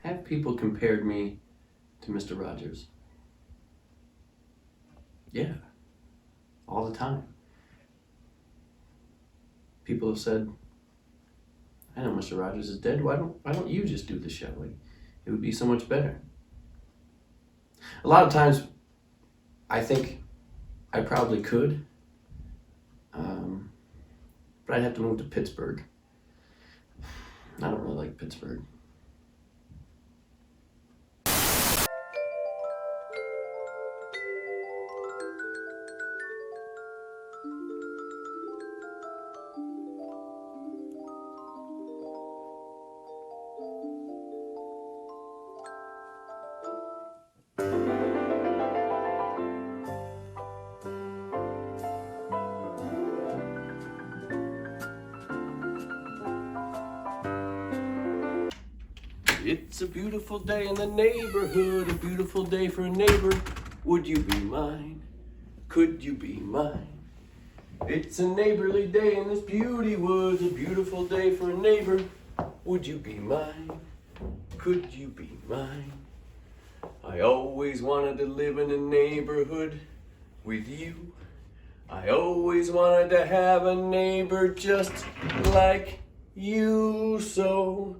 have people compared me to Mr. Rogers. Yeah, all the time. People have said, I know Mr. Rogers is dead. Why don't you just do the show? Like, it would be so much better. A lot of times, I think I probably could, but I'd have to move to Pittsburgh. I don't really like Pittsburgh. It's a beautiful day in the neighborhood, a beautiful day for a neighbor. Would you be mine? Could you be mine? It's a neighborly day in this beauty woods, a beautiful day for a neighbor. Would you be mine? Could you be mine? I always wanted to live in a neighborhood with you. I always wanted to have a neighbor just like you, so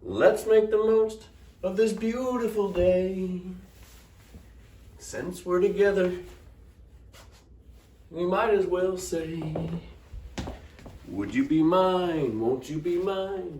let's make the most of this beautiful day. Since we're together, we might as well say, would you be mine? Won't you be mine?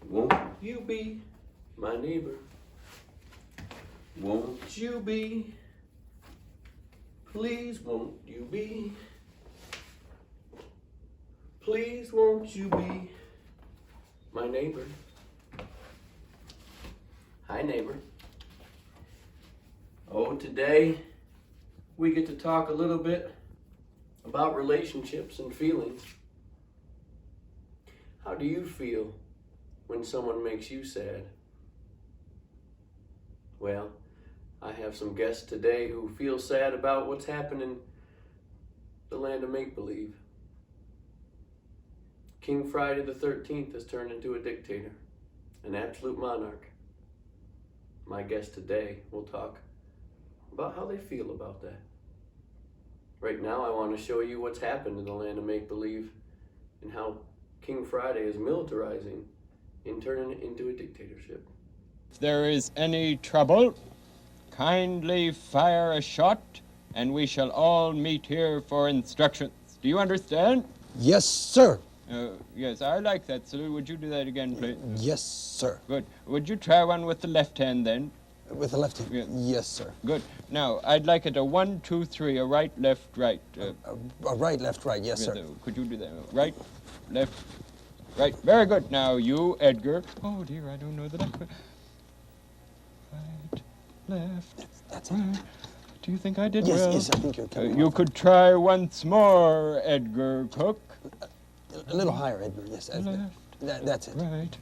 Won't you be my neighbor? Won't you be? Please won't you be? Please won't you be my neighbor? Hi, neighbor. Oh, today we get to talk a little bit about relationships and feelings. How do you feel when someone makes you sad? Well, I have some guests today who feel sad about what's happened in the land of make-believe. King Friday the 13th has turned into a dictator, an absolute monarch. My guest today will talk about how they feel about that. Right now, I want to show you what's happened in the land of make-believe and how King Friday is militarizing and turning it into a dictatorship. If there is any trouble, kindly fire a shot, and we shall all meet here for instructions. Do you understand? Yes, sir. Yes, I like that salute. Would you do that again, please? Yes, sir. Good. Would you try one with the left hand then? With the left hand? Yeah. Yes, sir. Good. Now, I'd like it a 1, 2, 3, a right, left, right. A right, left, right. Yes, sir. Could you do that? Right, left, right. Very good. Now, you, Edgar. Oh, dear, I don't know the left. Right, left, That's right. it. Do you think I did Yes, well? yes, I think you're coming You off. could try once more, Edgar Cook. A little higher, Edgar. Yes, that's it. Right.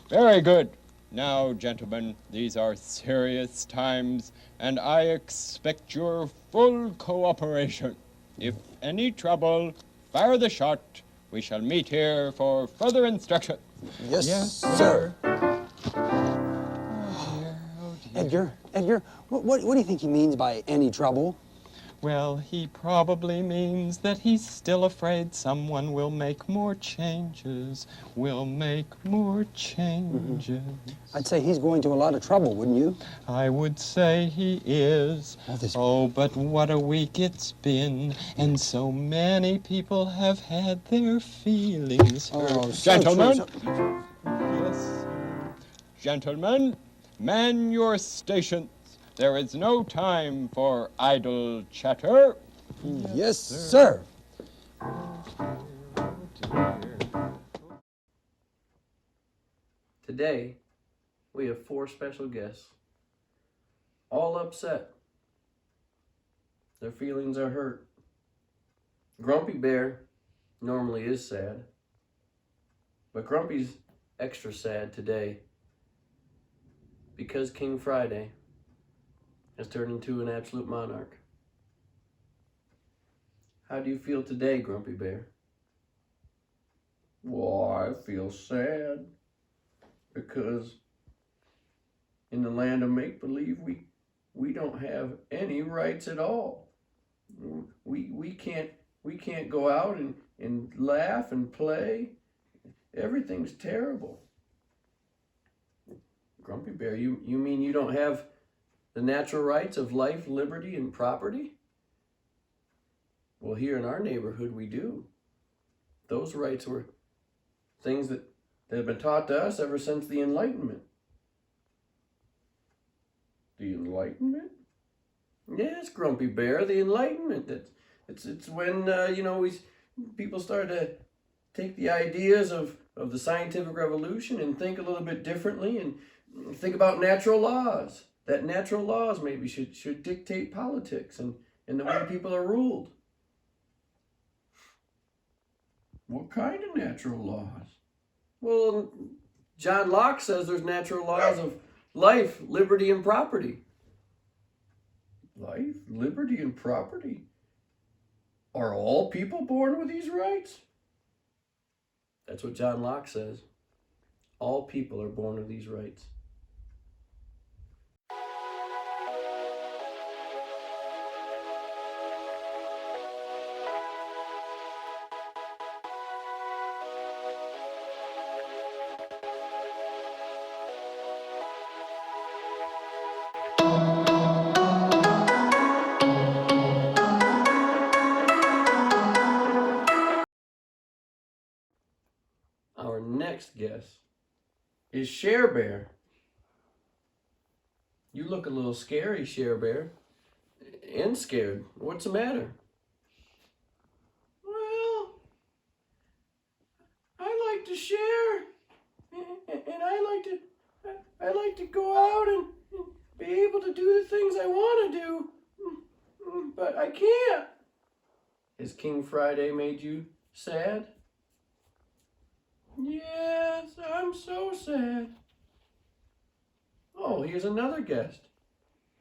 Very good. Now, gentlemen, these are serious times, and I expect your full cooperation. If any trouble, fire the shot. We shall meet here for further instruction. Yes, sir. Oh, dear. Edgar, what do you think he means by any trouble? Well, he probably means that he's still afraid someone will make more changes. I'd say he's going to a lot of trouble, wouldn't you? I would say he is. Oh, but what a week it's been, and so many people have had their feelings hurt. Oh, so Gentlemen! true, Yes, sir. Gentlemen, man your stations. There is no time for idle chatter. Yes, sir. Today, we have 4 special guests, all upset. Their feelings are hurt. Grumpy Bear normally is sad, but Grumpy's extra sad today because King Friday has turned into an absolute monarch. How do you feel today, Grumpy Bear? Well, I feel sad because in the land of make-believe, we don't have any rights at all. We can't go out and laugh and play. Everything's terrible. Grumpy Bear, you mean you don't have the natural rights of life, liberty, and property? Well, here in our neighborhood, we do. Those rights were things that have been taught to us ever since the Enlightenment. The Enlightenment? Yes, Grumpy Bear, the Enlightenment. It's when, people started to take the ideas of the scientific revolution and think a little bit differently and think about natural laws. That natural laws maybe should dictate politics and the way people are ruled. What kind of natural laws? Well, John Locke says there's natural laws of life, liberty, and property. Life, liberty, and property? Are all people born with these rights? That's what John Locke says. All people are born with these rights. Our next guest is Share Bear. You look a little scary, Share Bear. And scared. What's the matter? Well, I like to share. And I like to go out and be able to do the things I want to do. But I can't. Has King Friday made you sad? Yes, I'm so sad. Oh, here's another guest.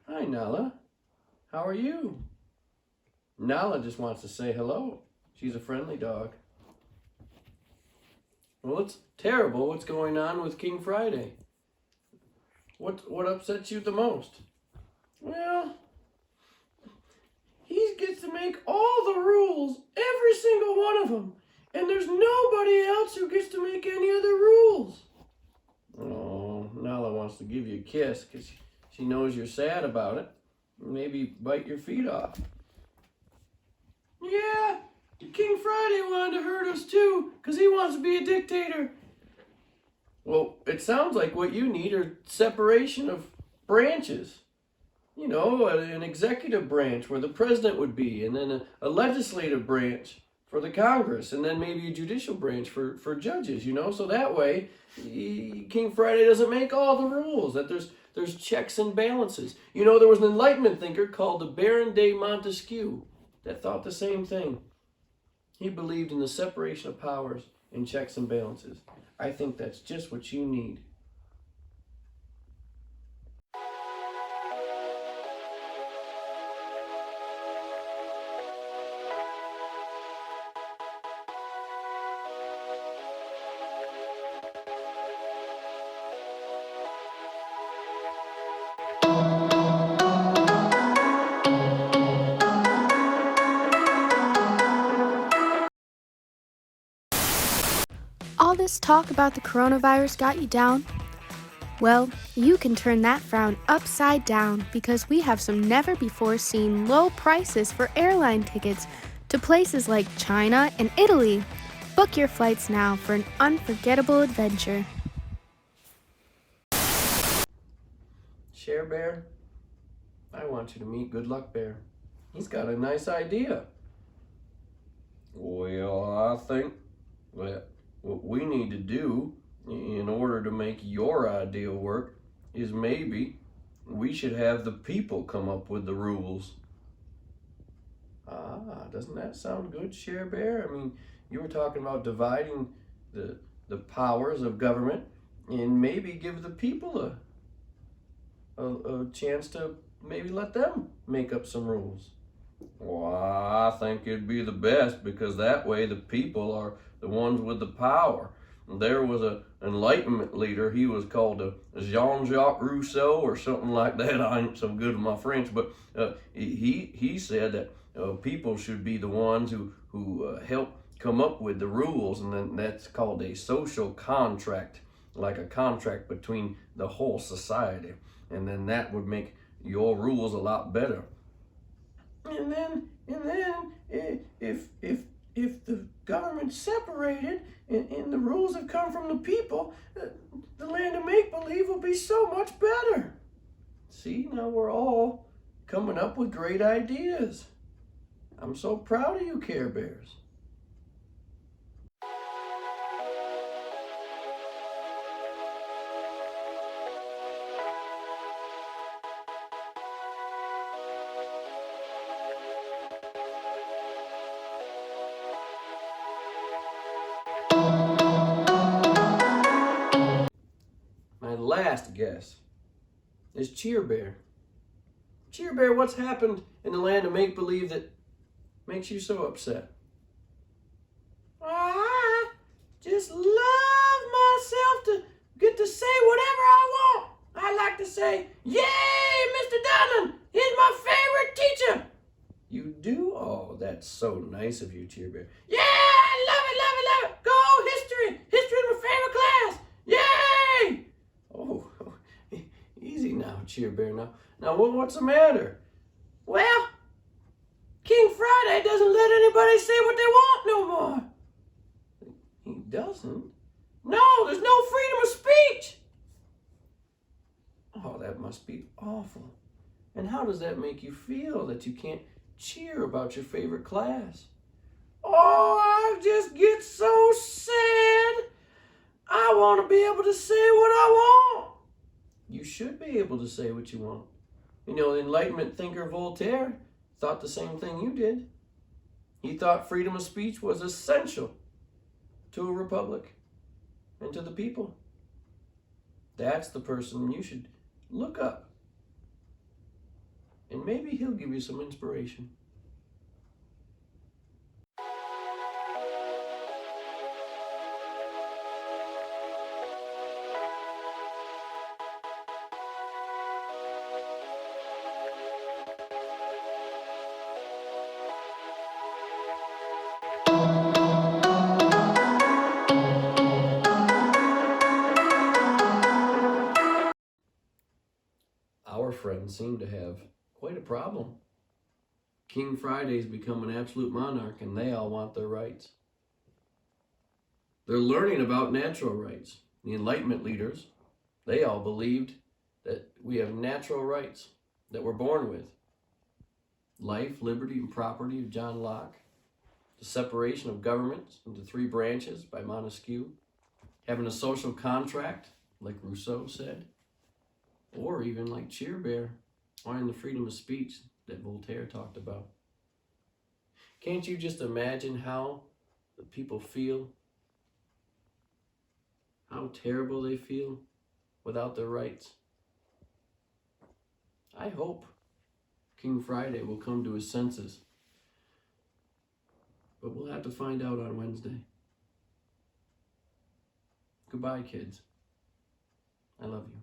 Hi, Nala. How are you? Nala just wants to say hello. She's a friendly dog. Well, it's terrible what's going on with King Friday. What upsets you the most? Well, he gets to make all the rules, every single one of them. And there's nobody else who gets to make any other rules. Oh, Nala wants to give you a kiss because she knows you're sad about it. Maybe bite your feet off. Yeah, King Friday wanted to hurt us too because he wants to be a dictator. Well, it sounds like what you need are separation of branches. You know, an executive branch where the president would be, and then a legislative branch for the Congress, and then maybe a judicial branch for judges, you know, so that way King Friday doesn't make all the rules, that there's checks and balances. You know, there was an Enlightenment thinker called the Baron de Montesquieu that thought the same thing. He believed in the separation of powers and checks and balances. I think that's just what you need. All this talk about the coronavirus got you down? Well, you can turn that frown upside down because we have some never-before-seen low prices for airline tickets to places like China and Italy. Book your flights now for an unforgettable adventure. Share Bear, I want you to meet Good Luck Bear. He's got a nice idea. Well, I think that what we need to do in order to make your idea work is maybe we should have the people come up with the rules. Ah, doesn't that sound good, Share Bear? I mean, you were talking about dividing the powers of government and maybe give the people a chance to maybe let them make up some rules. Well, I think it'd be the best because that way the people are the ones with the power. there was a Enlightenment leader. He was called Jean-Jacques Rousseau or something like that. I ain't so good with my French, but he said that people should be the ones who help come up with the rules, and then that's called a social contract, like a contract between the whole society, and then that would make your rules a lot better. And then if the government's separated and the rules have come from the people, the land of make-believe will be so much better. See, now we're all coming up with great ideas. I'm so proud of you, Care Bears. My last guess is Cheer Bear. Cheer Bear, what's happened in the land of make-believe that makes you so upset? I just love myself to get to say whatever I want. I like to say, "Yay, Mr. Dunham, he's my favorite teacher." You do? Oh, that's so nice of you, Cheer Bear. Yeah, I love it, love it, love it. Go history. History is my favorite class. Yay! Oh, easy now, Cheer Bear. Now, what's the matter? Well, King Friday doesn't let anybody say what they want no more. He doesn't? No, there's no freedom of speech. Oh, that must be awful. And how does that make you feel that you can't cheer about your favorite class? Oh, I just get so sad. I want to be able to say what I want. You should be able to say what you want. You know, the Enlightenment thinker Voltaire thought the same thing you did. He thought freedom of speech was essential to a republic and to the people. That's the person you should look up. And maybe he'll give you some inspiration. Our friends seem to have quite a problem. King Friday's become an absolute monarch and they all want their rights. They're learning about natural rights. The Enlightenment leaders, they all believed that we have natural rights that we're born with. Life, liberty, and property of John Locke. The separation of governments into 3 branches by Montesquieu. Having a social contract, like Rousseau said. Or even like Cheer Bear, wanting the freedom of speech that Voltaire talked about. Can't you just imagine how the people feel? How terrible they feel without their rights? I hope King Friday will come to his senses. But we'll have to find out on Wednesday. Goodbye, kids. I love you.